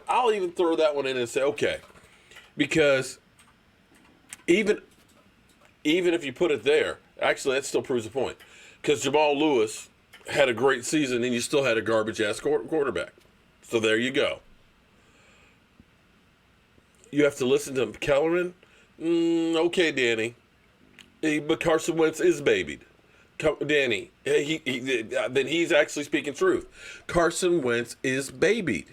I'll even throw that one in and say, okay, because even if you put it there, actually, that still proves the point. Because Jamal Lewis had a great season, and you still had a garbage-ass quarterback. So there you go. You have to listen to Kellerman? Okay, Danny. But Carson Wentz is babied. Danny, then he's actually speaking truth. Carson Wentz is babied.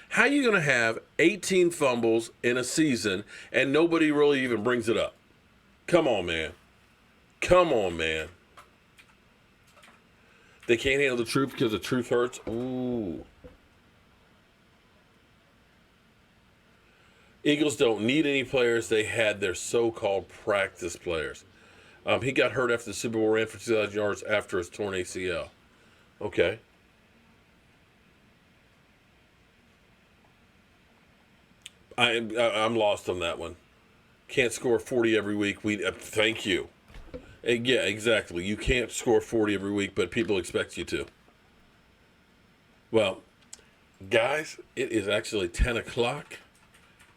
How are you going to have 18 fumbles in a season and nobody really even brings it up? Come on, man. Come on, man. They can't handle the truth because the truth hurts? Ooh. Eagles don't need any players. They had their so-called practice players. He got hurt after the Super Bowl, ran for 2,000 yards after his torn ACL. Okay. I'm lost on that one. Can't score 40 every week. Thank you. Yeah, exactly. You can't score 40 every week, but people expect you to. Well, guys, it is actually 10 o'clock.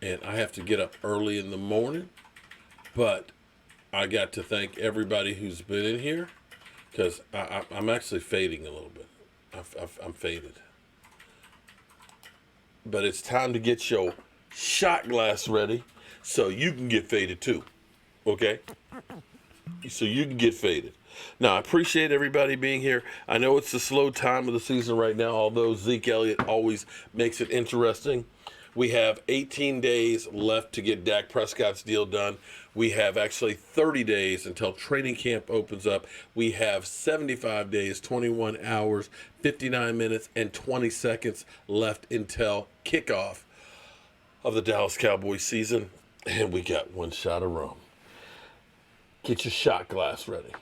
And I have to get up early in the morning, but I got to thank everybody who's been in here, because I'm actually fading a little bit. I'm faded. But it's time to get your shot glass ready so you can get faded too, okay? So you can get faded. Now, I appreciate everybody being here. I know it's the slow time of the season right now, although Zeke Elliott always makes it interesting. We have 18 days left to get Dak Prescott's deal done. We have actually 30 days until training camp opens up. We have 75 days, 21 hours, 59 minutes, and 20 seconds left until kickoff of the Dallas Cowboys season. And we got one shot of rum. Get your shot glass ready.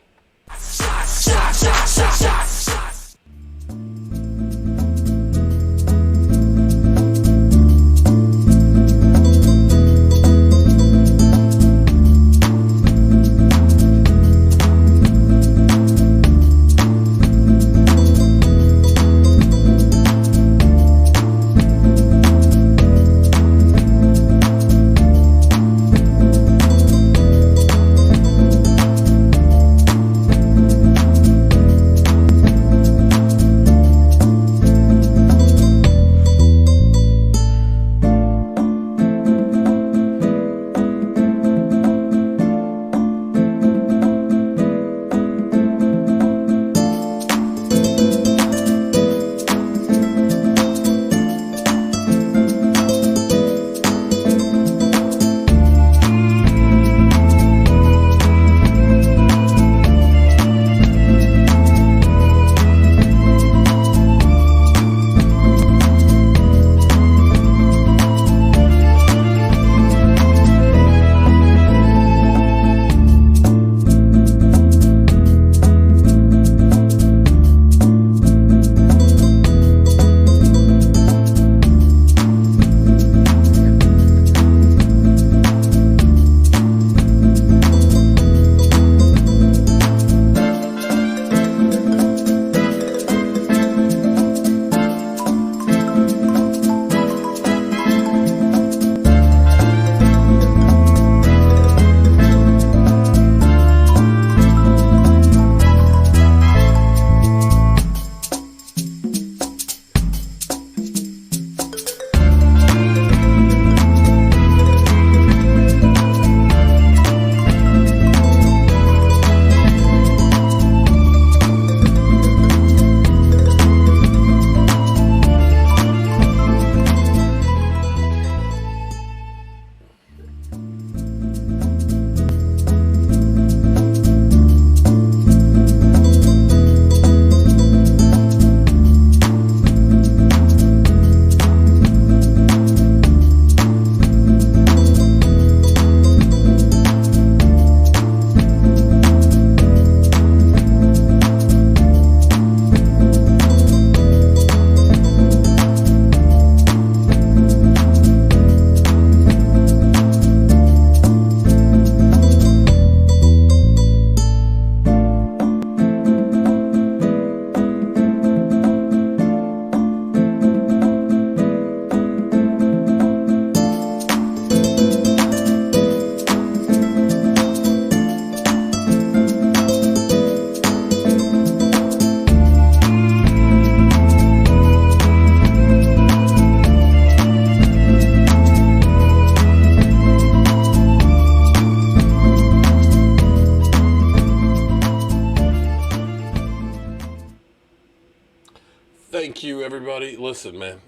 Thank you, everybody. Listen, man.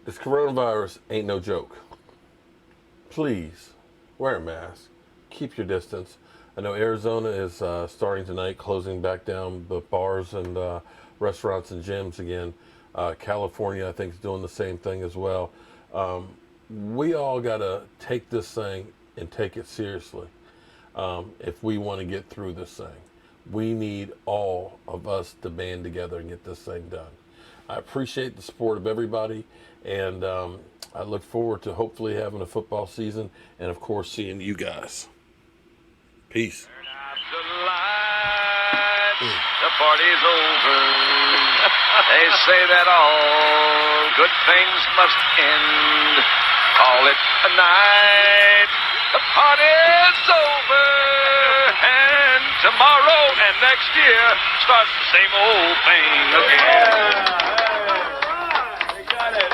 This coronavirus ain't no joke. Please wear a mask. Keep your distance. I know Arizona is starting tonight, closing back down the bars and restaurants and gyms again. California, I think, is doing the same thing as well. We all got to take this thing and take it seriously if we want to get through this thing. We need all of us to band together and get this thing done. I appreciate the support of everybody, and I look forward to hopefully having a football season and, of course, seeing you guys. Peace. The party's over. They say that all good things must end. Call it a night. The party's over. And tomorrow and next year starts the same old thing again. We got it.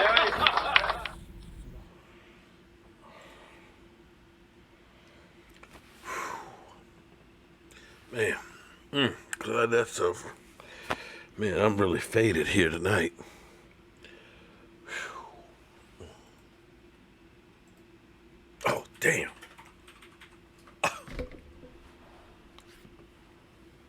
Man, glad that's over. Man, I'm really faded here tonight. Oh, damn.